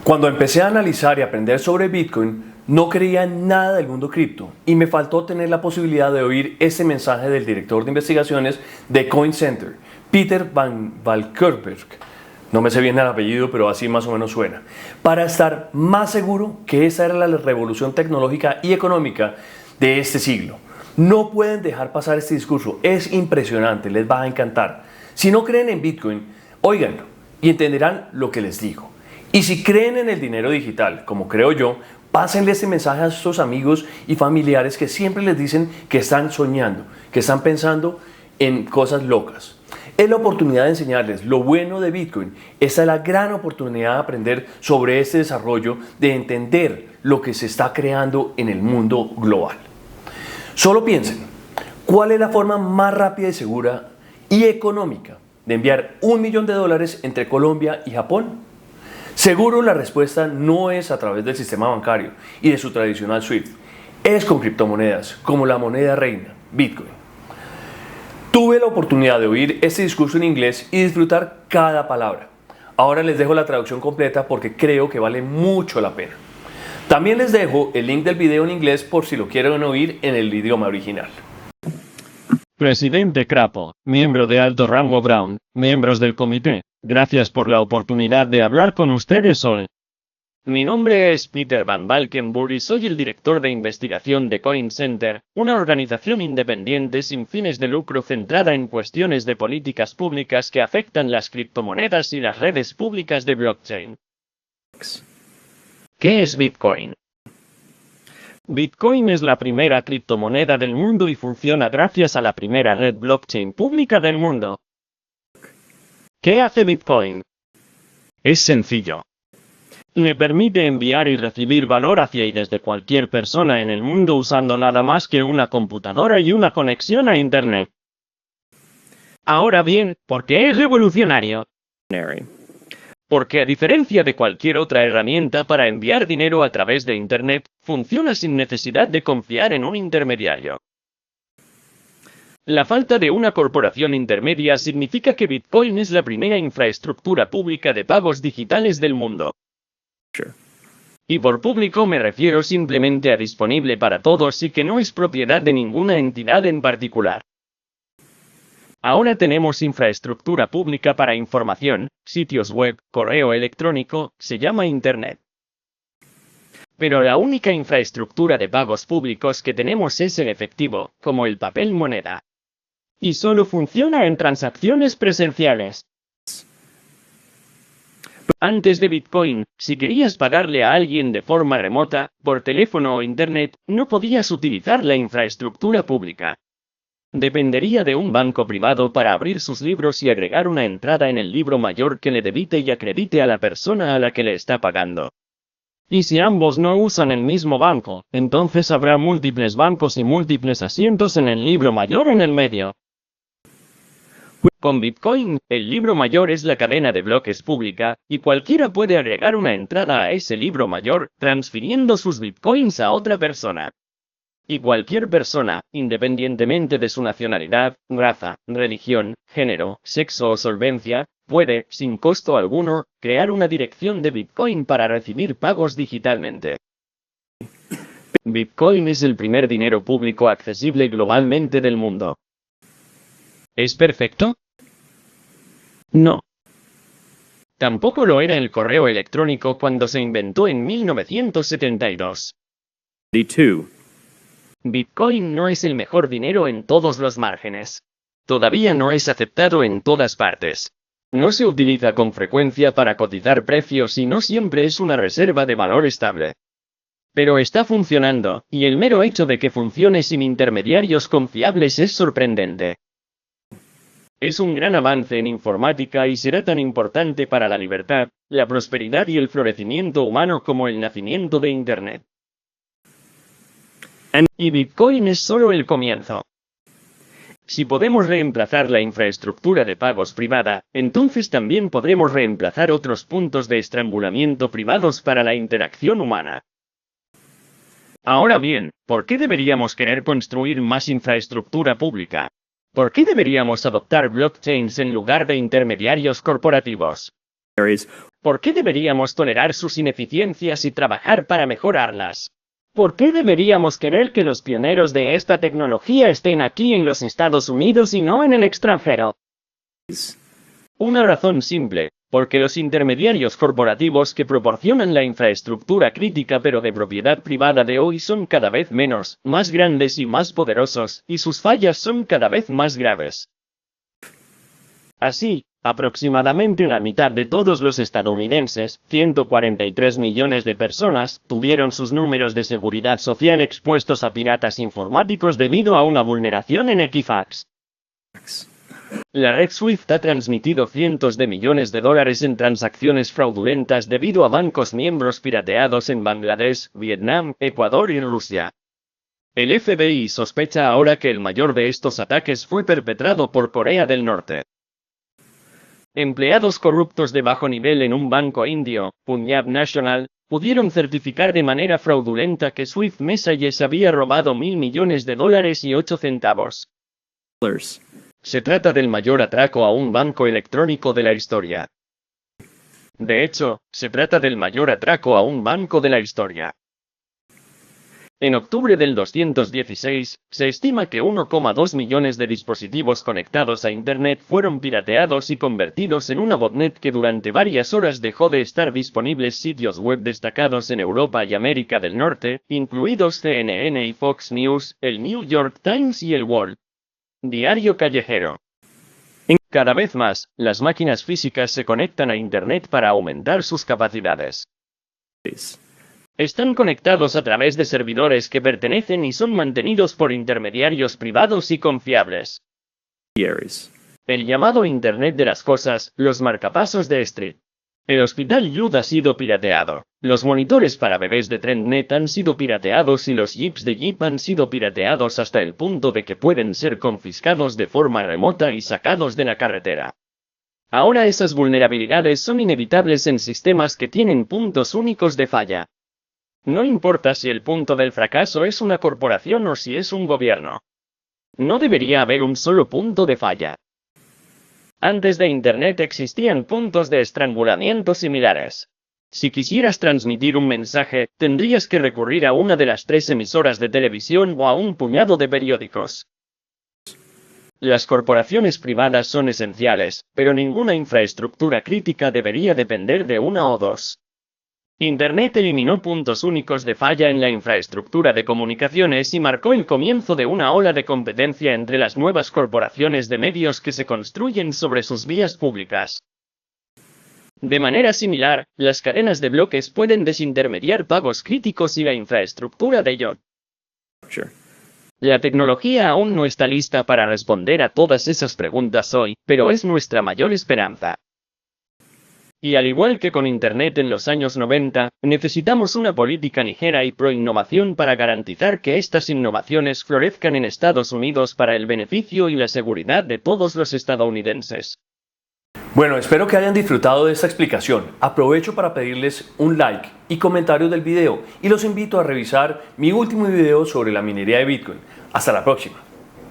Cuando empecé a analizar y aprender sobre Bitcoin, no creía en nada del mundo cripto y me faltó tener la posibilidad de oír ese mensaje del director de investigaciones de Coin Center, Peter Van Valkenburg. No me sé bien el apellido, pero así más o menos suena. Para estar más seguro que esa era la revolución tecnológica y económica de este siglo. No pueden dejar pasar este discurso, es impresionante, les va a encantar. Si no creen en Bitcoin, óiganlo y entenderán lo que les digo. Y si creen en el dinero digital, como creo yo, pásenle este mensaje a sus amigos y familiares que siempre les dicen que están soñando, que están pensando en cosas locas. Es la oportunidad de enseñarles lo bueno de Bitcoin. Esta es la gran oportunidad de aprender sobre este desarrollo, de entender lo que se está creando en el mundo global. Solo piensen, ¿cuál es la forma más rápida y segura y económica de enviar $1 millón entre Colombia y Japón? Seguro la respuesta no es a través del sistema bancario y de su tradicional SWIFT. Es con criptomonedas, como la moneda reina, Bitcoin. Tuve la oportunidad de oír este discurso en inglés y disfrutar cada palabra. Ahora les dejo la traducción completa porque creo que vale mucho la pena. También les dejo el link del video en inglés por si lo quieren oír en el idioma original. Presidente Crapo, miembro de alto rango Brown, miembros del comité, gracias por la oportunidad de hablar con ustedes hoy. Mi nombre es Peter Van Valkenburg y soy el director de investigación de Coin Center, una organización independiente sin fines de lucro centrada en cuestiones de políticas públicas que afectan las criptomonedas y las redes públicas de blockchain. ¿Qué es Bitcoin? Bitcoin es la primera criptomoneda del mundo y funciona gracias a la primera red blockchain pública del mundo. ¿Qué hace Bitcoin? Es sencillo. Le permite enviar y recibir valor hacia y desde cualquier persona en el mundo usando nada más que una computadora y una conexión a Internet. Ahora bien, ¿por qué es revolucionario? Porque a diferencia de cualquier otra herramienta para enviar dinero a través de Internet, funciona sin necesidad de confiar en un intermediario. La falta de una corporación intermedia significa que Bitcoin es la primera infraestructura pública de pagos digitales del mundo. Y por público me refiero simplemente a disponible para todos y que no es propiedad de ninguna entidad en particular. Ahora tenemos infraestructura pública para información, sitios web, correo electrónico, se llama Internet. Pero la única infraestructura de pagos públicos que tenemos es el efectivo, como el papel moneda. Y solo funciona en transacciones presenciales. Antes de Bitcoin, si querías pagarle a alguien de forma remota, por teléfono o Internet, no podías utilizar la infraestructura pública. Dependería de un banco privado para abrir sus libros y agregar una entrada en el libro mayor que le debite y acredite a la persona a la que le está pagando. Y si ambos no usan el mismo banco, entonces habrá múltiples bancos y múltiples asientos en el libro mayor en el medio. Con Bitcoin, el libro mayor es la cadena de bloques pública, y cualquiera puede agregar una entrada a ese libro mayor, transfiriendo sus Bitcoins a otra persona. Y cualquier persona, independientemente de su nacionalidad, raza, religión, género, sexo o solvencia, puede, sin costo alguno, crear una dirección de Bitcoin para recibir pagos digitalmente. Bitcoin es el primer dinero público accesible globalmente del mundo. ¿Es perfecto? No. Tampoco lo era el correo electrónico cuando se inventó en 1972. Bitcoin no es el mejor dinero en todos los márgenes. Todavía no es aceptado en todas partes. No se utiliza con frecuencia para cotizar precios y no siempre es una reserva de valor estable. Pero está funcionando, y el mero hecho de que funcione sin intermediarios confiables es sorprendente. Es un gran avance en informática y será tan importante para la libertad, la prosperidad y el florecimiento humano como el nacimiento de Internet. Y Bitcoin es solo el comienzo. Si podemos reemplazar la infraestructura de pagos privada, entonces también podremos reemplazar otros puntos de estrangulamiento privados para la interacción humana. Ahora bien, ¿por qué deberíamos querer construir más infraestructura pública? ¿Por qué deberíamos adoptar blockchains en lugar de intermediarios corporativos? ¿Por qué deberíamos tolerar sus ineficiencias y trabajar para mejorarlas? ¿Por qué deberíamos querer que los pioneros de esta tecnología estén aquí en los Estados Unidos y no en el extranjero? Una razón simple, porque los intermediarios corporativos que proporcionan la infraestructura crítica pero de propiedad privada de hoy son cada vez menos, más grandes y más poderosos, y sus fallas son cada vez más graves. Así, aproximadamente la mitad de todos los estadounidenses, 143 millones de personas, tuvieron sus números de seguridad social expuestos a piratas informáticos debido a una vulneración en Equifax. La red SWIFT ha transmitido cientos de millones de dólares en transacciones fraudulentas debido a bancos miembros pirateados en Bangladesh, Vietnam, Ecuador y Rusia. El FBI sospecha ahora que el mayor de estos ataques fue perpetrado por Corea del Norte. Empleados corruptos de bajo nivel en un banco indio, Punjab National, pudieron certificar de manera fraudulenta que Swift Messages había robado $1.000 millones y 8 centavos. Se trata del mayor atraco a un banco electrónico de la historia. De hecho, se trata del mayor atraco a un banco de la historia. En octubre del 216, se estima que 1,2 millones de dispositivos conectados a Internet fueron pirateados y convertidos en una botnet que durante varias horas dejó de estar disponibles sitios web destacados en Europa y América del Norte, incluidos CNN y Fox News, el New York Times y el Wall. Diario callejero. Cada vez más, las máquinas físicas se conectan a Internet para aumentar sus capacidades. Están conectados a través de servidores que pertenecen y son mantenidos por intermediarios privados y confiables. El llamado Internet de las cosas, los marcapasos de Street. El Hospital Judd ha sido pirateado. Los monitores para bebés de TrendNet han sido pirateados y los jeeps de Jeep han sido pirateados hasta el punto de que pueden ser confiscados de forma remota y sacados de la carretera. Ahora esas vulnerabilidades son inevitables en sistemas que tienen puntos únicos de falla. No importa si el punto del fracaso es una corporación o si es un gobierno. No debería haber un solo punto de falla. Antes de Internet existían puntos de estrangulamiento similares. Si quisieras transmitir un mensaje, tendrías que recurrir a una de las 3 emisoras de televisión o a un puñado de periódicos. Las corporaciones privadas son esenciales, pero ninguna infraestructura crítica debería depender de una o dos. Internet eliminó puntos únicos de falla en la infraestructura de comunicaciones y marcó el comienzo de una ola de competencia entre las nuevas corporaciones de medios que se construyen sobre sus vías públicas. De manera similar, las cadenas de bloques pueden desintermediar pagos críticos y la infraestructura de ello. La tecnología aún no está lista para responder a todas esas preguntas hoy, pero es nuestra mayor esperanza. Y al igual que con Internet en los años 90, necesitamos una política ligera y pro-innovación para garantizar que estas innovaciones florezcan en Estados Unidos para el beneficio y la seguridad de todos los estadounidenses. Bueno, espero que hayan disfrutado de esta explicación. Aprovecho para pedirles un like y comentarios del video y los invito a revisar mi último video sobre la minería de Bitcoin. Hasta la próxima.